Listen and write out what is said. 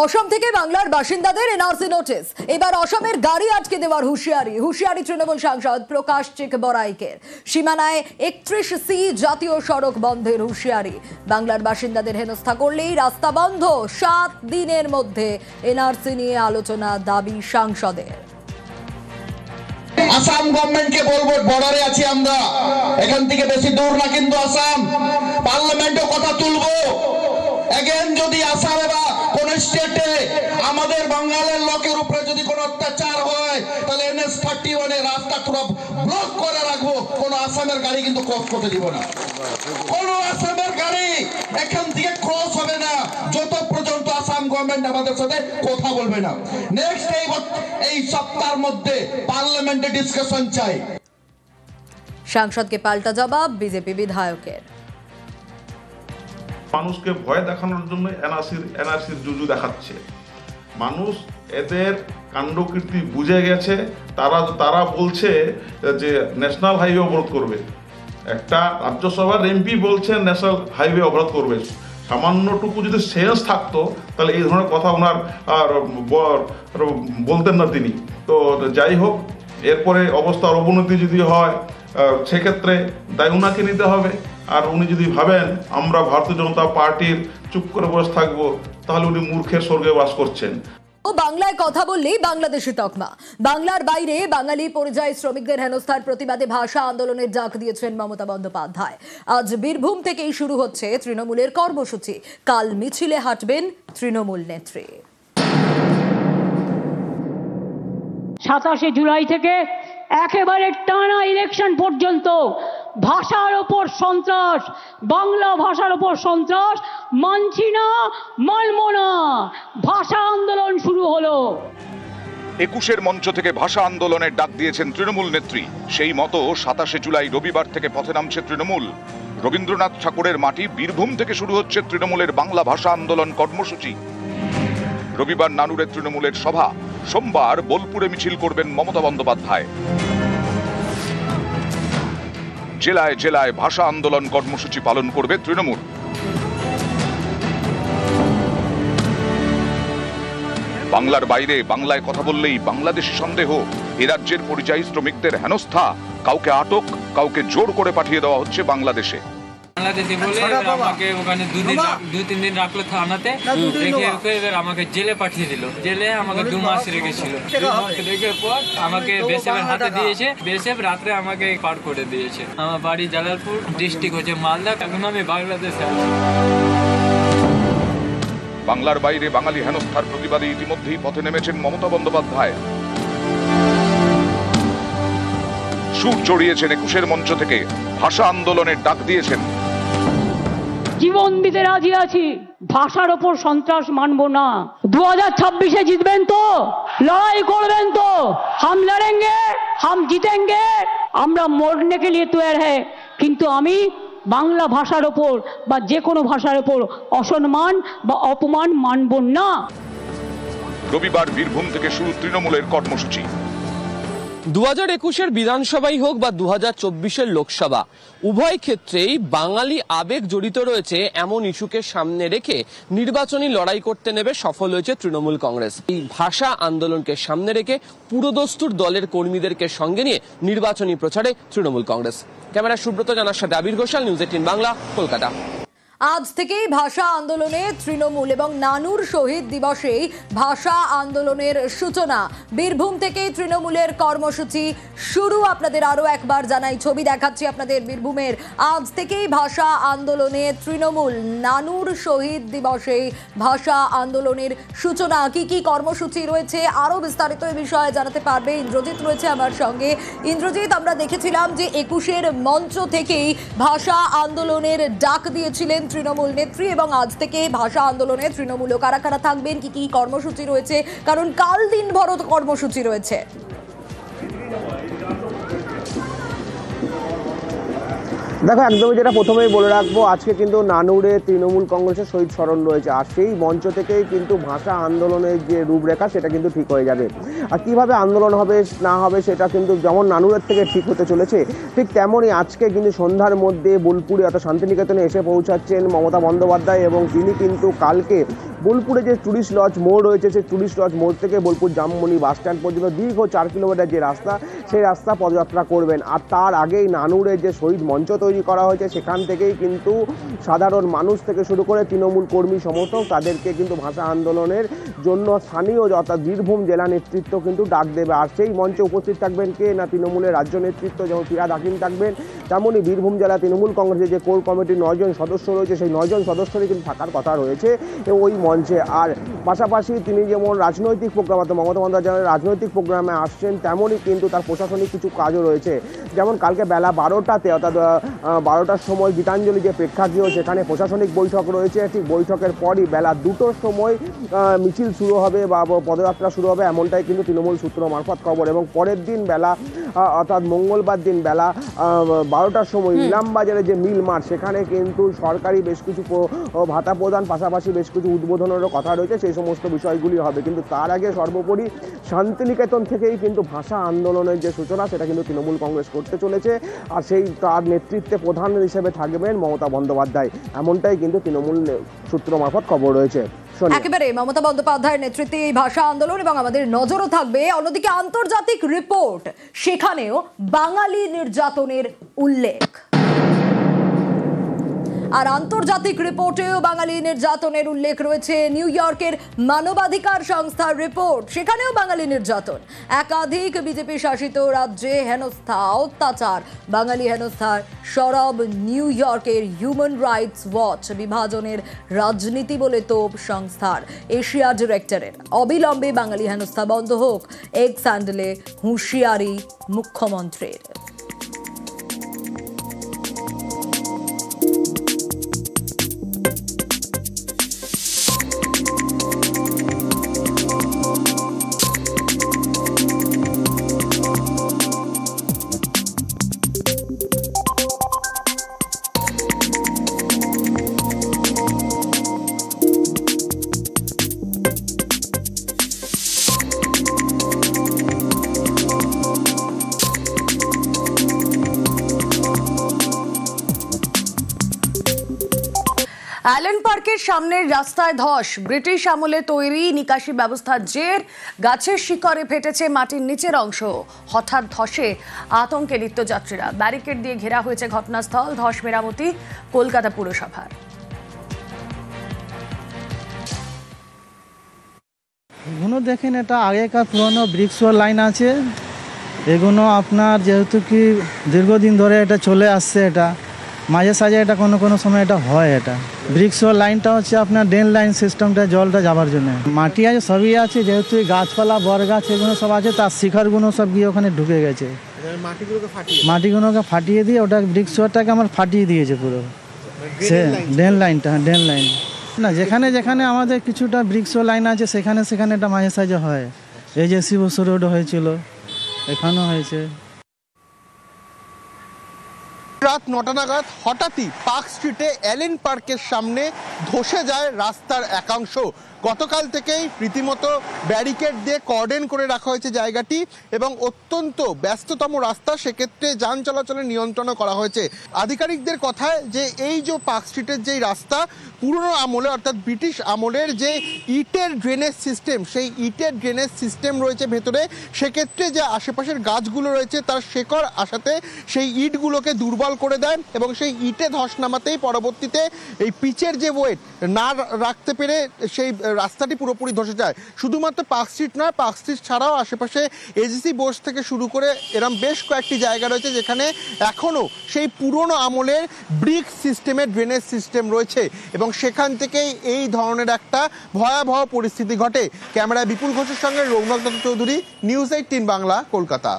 অসম থেকে বাংলার বাসিন্দাদের এনআরসি নোটিশ। এবার অসমের গাড়ি আটকে দেওয়ার হুঁশিয়ারি তৃণমূল সাংসদ প্রকাশ চিকবরাইকের। সীমানায় 31C জাতীয় সড়ক বন্ধের হুঁশিয়ারি। বাংলার বাসিন্দাদের হেনস্থা করলেই রাস্তা বন্ধ। 7 দিনের মধ্যে এনআরসি নিয়ে আলোচনা দাবি সাংসদের। আসাম গভর্নমেন্টকে বলবো, বর্ডারে আছি আমরা, এখান থেকে বেশি দূর না কিন্তু আসাম, পার্লামেন্টে কথা তুলবো। এগেন যদি আসামে বা কোন স্টেটে আমাদের বাঙালির লোকের উপরে যদি কোনো অত্যাচার হয়, তাহলে NH-31 এর রাস্তা পুরো ব্লক করে রাখবো। কোন আসামের গাড়ি কিন্তু ক্রস করতে দিব না। কোন আসামের গাড়ি এখান থেকে ক্রস হবে না যত পর্যন্ত আসাম গভর্নমেন্ট আমাদের সাথে কথা বলবে না। নেক্সট এই সপ্তাহের মধ্যে পার্লামেন্টে ডিসকাশন চাই। সাংসদকে পাল্টা জবাব বিজেপি বিধায়কের। মানুষকে ভয় দেখানোর জন্য এনআরসির জুজু দেখাচ্ছে। মানুষ এদের কাণ্ডকীর্তি বুঝে গেছে। তারা বলছে যে ন্যাশনাল হাইওয়ে অবরোধ করবে। একটা রাজ্যসভার এমপি বলছে ন্যাশনাল হাইওয়ে অবরোধ করবে। সামান্যটুকু যদি সেন্স থাকতো তাহলে এই ধরনের কথা ওনার বলতেন না তিনি। তো যাই হোক, এরপরে অবস্থার অবনতি যদি হয় সেক্ষেত্রে দায় উনাকে নিতে হবে। আর উনি যদি ভাবেন আমরা ভারতীয় জনতা পার্টির চুপ করে বসে থাকবো, তাহলে উনি মূর্খের স্বর্গে বাস করছেন। বাংলায় কথা বললেই বাংলাদেশি তকমা। বাংলার বাইরে বাঙালি পরিযায়ী শ্রমিকদের হেনস্থার প্রতিবাদে ভাষা আন্দোলনের ডাক দিয়েছেন মমতা বন্দ্যোপাধ্যায়। আজ বীরভূম থেকেই শুরু হচ্ছে তৃণমূলের কর্মসূচি। কাল মিছিলে হাঁটবেন তৃণমূল নেত্রী। 27 জুলাই থেকে একেবারে টানা ইলেকশন পর্যন্ত ভাষার ওপর সন্ত্রাস, বাংলা ভাষার ওপর সন্ত্রাস মানছি না, মানব না। ভাষা আন্দোলন শুরু হলো। 21 মঞ্চ থেকে ভাষা আন্দোলনের ডাক দিয়েছেন তৃণমূল নেত্রী। সেই মতো 27 জুলাই রবিবার থেকে পথে নামছে তৃণমূল। রবীন্দ্রনাথ ঠাকুরের মাটি বীরভূম থেকে শুরু হচ্ছে তৃণমূলের বাংলা ভাষা আন্দোলন কর্মসূচি। রবিবার নানুরে তৃণমূলের সভা, সোমবার বোলপুরে মিছিল করবেন মমতা বন্দ্যোপাধ্যায়। জেলায় জেলায় ভাষা আন্দোলন কর্মসূচি পালন করবে তৃণমূল। বাংলার বাইরে বাংলায় কথা বললেই বাংলাদেশি সন্দেহ। এ রাজ্যের পরিযায়ী শ্রমিকদের হেনস্থা, কাউকে আটক, কাউকে জোর করে পাঠিয়ে দেওয়া হচ্ছে বাংলাদেশে। বাংলাদেশি বলে আমাকে ওখানে 2-3 দিন রাখলো থানাতে, রেখে এবার আমাকে জেলে পাঠিয়ে দিল। জেলে আমাকে 2 মাস রেখেছিল। রেখে পর আমাকে বিএসএফ এর হাতে দিয়েছে। বিএসএফ রাত্রে আমাকে পার করে দিয়েছে। আমার বাড়ি জালালপুর, ডিস্ট্রিক্ট হচ্ছে মালদা। এখন আমি বাংলাদেশে আছি। বাংলার বাইরে বাঙালি হেনস্থার প্রতিবাদে ইতিমধ্যেই পথে নেমেছেন মমতা বন্দ্যোপাধ্যায়। সুর চড়িয়েছেন 21 মঞ্চ থেকে, ভাষা আন্দোলনের ডাক দিয়েছেন। জীবন দিতে রাজি আছি, ভাষার ওপর সন্ত্রাস মানব না। 2026-এ জিতবেন তো, লড়াই করবেন তো। হাম লড়েঙ্গে, হাম জিতেঙ্গে। আমরা মরনে কে লিয়ে তৈয়ার হ্যায়। কিন্তু আমি বাংলা ভাষার ওপর বা যে কোনো ভাষার ওপর অসম্মান বা অপমান মানব না। রবিবার বীরভূম থেকে শুরু তৃণমূলের কর্মসূচি। 2021-এর বিধানসভাই হোক বা 2024-এর লোকসভা, উভয় ক্ষেত্রেই বাঙালি আবেগ জড়িত রয়েছে এমন ইস্যুকে সামনে রেখে নির্বাচনী লড়াই করতে নেবে সফল হয়েছে তৃণমূল কংগ্রেস। এই ভাষা আন্দোলনকে সামনে রেখে পুরোদস্তুর দলের কর্মীদেরকে সঙ্গে নিয়ে নির্বাচনী প্রচারে তৃণমূল কংগ্রেস। ক্যামেরা সুব্রত জানার সাথে আবির ঘোষাল, নিউজ 18 বাংলা, কলকাতা। আজ থেকেই ভাষা আন্দোলনে তৃণমূল এবং নানুর শহীদ দিবসেই ভাষা আন্দোলনের সূচনা। বীরভূম থেকেই তৃণমূলের কর্মসূচি শুরু। আপনাদের আরো একবার জানাই, ছবি দেখাচ্ছি আপনাদের বীরভূমের। আজ থেকেই ভাষা আন্দোলনে তৃণমূল, নানুর শহীদ দিবসেই ভাষা আন্দোলনের সূচনা। কি কি কর্মসূচি রয়েছে আরো বিস্তারিত এই বিষয়ে জানাতে পারবে ইন্দ্রজিৎ রয়েছে আমার সঙ্গে। ইন্দ্রজিৎ, আমরা দেখেছিলাম যে 21-এর মঞ্চ থেকেই ভাষা আন্দোলনের ডাক দিয়েছিলেন তৃণমূল নেত্রী, এবং আজ থেকে ভাষা আন্দোলনে তৃণমূলও কারা কারা থাকবেন, কি কি কর্মসূচি রয়েছে, কারণ কাল দিনভর কর্মসূচি রয়েছে। দেখো, একদমই যেটা প্রথমেই বলে রাখবো, আজকে কিন্তু নানুরে তৃণমূল কংগ্রেসের শহীদ স্মরণ রয়েছে, আর সেই মঞ্চ থেকেই কিন্তু ভাষা আন্দোলনের যে রূপরেখা সেটা কিন্তু ঠিক হয়ে যাবে। আর কিভাবে আন্দোলন হবে না হবে সেটা কিন্তু যেমন নানুরের থেকে ঠিক হতে চলেছে, ঠিক তেমনই আজকে কিন্তু সন্ধ্যার মধ্যে বোলপুরে অর্থাৎ শান্তিনিকেতনে এসে পৌঁছাচ্ছেন মমতা বন্দ্যোপাধ্যায়, এবং তিনি কিন্তু কালকে বোলপুরে যে টুরিস্ট লজ মোড় রয়েছে সেই টুরিস্ট লজ মোড় থেকে বোলপুর জামমনি বাস স্ট্যান্ড পর্যন্ত দীর্ঘ 4 কিলোমিটার যে রাস্তা, সেই রাস্তা পদযাত্রা করবেন। আর তার আগেই নানুরে যে শহীদ মঞ্চ তৈরি করা হয়েছে সেখান থেকেই কিন্তু সাধারণ মানুষ থেকে শুরু করে তৃণমূল কর্মী সমর্থক তাদেরকে কিন্তু ভাষা আন্দোলনের জন্য স্থানীয় অর্থাৎ বীরভূম জেলা নেতৃত্ব কিন্তু ডাক দেবে। আর সেই মঞ্চে উপস্থিত থাকবেন কে না, তৃণমূলের রাজ্য নেতৃত্ব যেমন ফিরহাদ হাকিম থাকবেন, তেমনই বীরভূম জেলা তৃণমূল কংগ্রেসের যে কোর কমিটির 9 জন সদস্য রয়েছে সেই 9 জন সদস্যরই কিন্তু থাকার কথা রয়েছে ওই মঞ্চে। আর পাশাপাশি তিনি যেমন রাজনৈতিক প্রোগ্রাম অর্থাৎ মমতা বন্দ্যোপাধ্যায়ের রাজনৈতিক প্রোগ্রামে আসছেন, তেমনই কিন্তু তার প্রশাসনিক কিছু কাজও রয়েছে। যেমন কালকে বেলা 12টাতে অর্থাৎ 12টার সময় গীতাঞ্জলি যে প্রেক্ষাগৃহ সেখানে প্রশাসনিক বৈঠক রয়েছে, ঠিক বৈঠকের পরই বেলা 2টোর সময় মিছিল শুরু হবে বা পদযাত্রা শুরু হবে, এমনটাই কিন্তু তৃণমূল সূত্র মারফত খবর। এবং পরের দিন বেলা অর্থাৎ মঙ্গলবার দিন বেলা 12টার সময় ইলামবাজারে যে মিল মাঠ সেখানে কিন্তু সরকারি বেশ কিছু ভাতা প্রদান পাশাপাশি বেশ কিছু উদ্বোধনেরও কথা রয়েছে, সেই সমস্ত বিষয়গুলি হবে। কিন্তু তার আগে সর্বোপরি শান্তিনিকেতন থেকেই কিন্তু ভাষা আন্দোলনের যে সূচনা সেটা কিন্তু তৃণমূল কংগ্রেস করতে চলেছে, আর সেই তার নেতৃত্বে প্রধান হিসেবে থাকবেন মমতা বন্দ্যোপাধ্যায়, এমনটাই কিন্তু তৃণমূল সূত্র মারফত খবর রয়েছে। একেবারে মমতা বন্দ্যোপাধ্যায়ের নেতৃত্বে এই ভাষা আন্দোলন, এবং আমাদের নজরও থাকবে অন্যদিকে আন্তর্জাতিক রিপোর্ট, সেখানেও বাঙালি নির্যাতনের উল্লেখ। আর আন্তর্জাতিক রিপোর্টেও বাঙালি নির্যাতনের উল্লেখ রয়েছে। নিউ ইয়র্কের মানবাধিকার সংস্থার রিপোর্ট, সেখানেও বাঙালি নির্যাতন। একাধিক বিজেপি শাসিত রাজ্যে হেনস্থা অত্যাচার, বাঙালি হেনস্থার সরব নিউ ইয়র্কের হিউম্যান রাইটস ওয়াচ। বিভাজনের রাজনীতি বলে তোপ সংস্থার এশিয়া ডিরেক্টরের। অবিলম্বে বাঙালি হেনস্থা বন্ধ হোক, এক্স হ্যান্ডেলে হুঁশিয়ারি মুখ্যমন্ত্রীর। অ্যালেন পার্কের সামনের রাস্তায় ধস, ব্রিটিশ আমলে তৈরি নিকাশি ব্যবস্থার জের। গাছের শিকড়ে ফেটেছে মাটির নিচের অংশ। হঠাৎ ধসে আতঙ্কে নিত্যযাত্রীরা। ব্যারিকেড দিয়ে ঘেরা হয়েছে ঘটনাস্থল। ধস মেরামতি কলকাতা পুরসভার। এগুলো দেখেন, এটা আগেকার পুরনো ব্রিক্স লাইন আছে। এগুলো আপনার যেহেতু কি দীর্ঘদিন ধরে এটা চলে আসছে, এটা মাঝে সাঝে এটা কোনো সময় এটা হয়। এটা ব্রিক্স লাইনটা হচ্ছে আপনার ড্রেন লাইন সিস্টেমটা, জলটা যাবার জন্য। মাটি আছে, সবই আছে, যেহেতু গাছপালা বর গাছ এগুলো সব আছে, তার শিখরগুলো সব গিয়ে ওখানে ঢুকে গেছে। মাটিগুলোকে ফাটিয়ে দিয়ে ওটা ব্রিক্সটাকে আমার ফাটিয়ে দিয়েছে পুরো সে ড্রেন লাইনটা। ড্রেন লাইন না, যেখানে যেখানে আমাদের কিছুটা ব্রিক্স লাইন আছে সেখানে সেখানে এটা মাঝে সাঝে হয়। এই যে শিবসর রোড হয়েছিল, এখানেও হয়েছে। রাত 9টা নাগাদ হঠাৎই পার্ক স্ট্রিটে অ্যালেন পার্কের সামনে ধসে যায় রাস্তার একাংশ। গতকাল থেকেই রীতিমতো ব্যারিকেড দিয়ে কর্ডন করে রাখা হয়েছে জায়গাটি, এবং অত্যন্ত ব্যস্ততম রাস্তা, সেক্ষেত্রে যান চলাচলের নিয়ন্ত্রণও করা হয়েছে। আধিকারিকদের কথায় যে এই যে পার্ক স্ট্রিটের যেই রাস্তা পুরনো আমলে অর্থাৎ ব্রিটিশ আমলের যে ইটের ড্রেনেজ সিস্টেম, সেই ইটের ড্রেনেজ সিস্টেম রয়েছে ভেতরে, সেক্ষেত্রে যে আশেপাশের গাছগুলো রয়েছে তার শেকড় আসাতে সেই ইটগুলোকে দুর্বল করে দেয়, এবং সেই ইটে ধস নামাতেই পরবর্তীতে এই পিচের যে ওয়েট না রাখতে পেরে সেই রাস্তাটি পুরোপুরি ধসে যায়। শুধুমাত্র পার্ক স্ট্রিট নয়, পার্ক স্ট্রিট ছাড়াও আশেপাশে এজিসি বোস থেকে শুরু করে এরম বেশ কয়েকটি জায়গা রয়েছে যেখানে এখনও সেই পুরনো আমলের ব্রিক সিস্টেমের ড্রেনেজ সিস্টেম রয়েছে, এবং সেখান থেকেই এই ধরনের একটা ভয়াবহ পরিস্থিতি ঘটে। ক্যামেরায় বিপুল ঘোষের সঙ্গে রঘুনাথ চৌধুরী, নিউজ 18 বাংলা, কলকাতা।